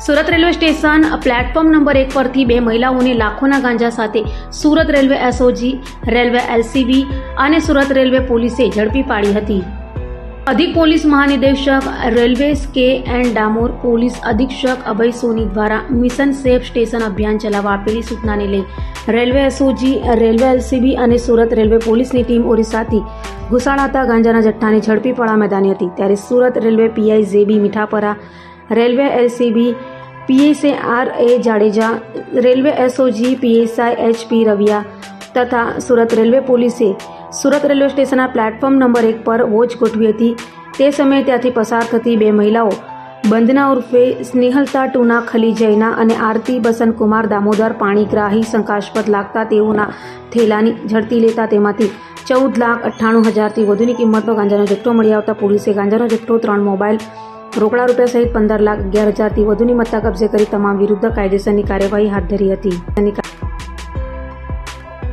Surat railway station platform number 1 પરથી 2 મહિલાઓને લાખોના ગાંજા સાથે Surat railway SOG, railway LCB અને સુરત રેલવે પોલીસે ઝડપી પાડી હતી. અધિક પોલીસ મહાનિદેશક રેલવેઝ કે.એન. ડામોર, પોલીસ અધિક્ષક અભય સોની દ્વારા મિશન સેફ સ્ટેશન અભિયાન ચલાવવા આપેલી સૂચનાને લઈ રેલવે એસઓજી, રેલવે એલસીબી અને સુરત રેલવે પોલીસની ટીમ ઓરિસ્સાથી ઘુસાડાતા ગાંજાના જથ્થાને ઝડપી પાડવા મેદાની હતી. ત્યારે Surat railway PI JB Mithapara, railway LCB PSI R A. Jadeja, railway SOG PSI H P. Raviya તથા સુરત રેલવે પોલીસે સુરત રેલવે સ્ટેશનના પ્લેટફોર્મ નંબર 1 પર વોચ ગોઠવી હતી. તે સમયે ત્યાંથી પસાર થતી 2 મહિલાઓ બંદના ઉર્ફે સ્નેહલતા ટુના ખલી જૈના અને આરતી બસંતકુમાર દામોદર પાણીગ્રાહી શંકાસ્પદ લાગતા તેઓના થેલાની ઝડપી લેતા તેમાંથી 14,98,000થી વધુની કિંમતનો ગાંજાનો જથ્થો મળી આવતા પોલીસે ગાંજાનો જથ્થો, 3 મોબાઈલ, રોકડા રૂપિયા સહિત 15,11,000થી વધુની મત્તા કબજે કરી તમામ વિરુદ્ધ કાયદેસરની કાર્યવાહી હાથ ધરી હતી.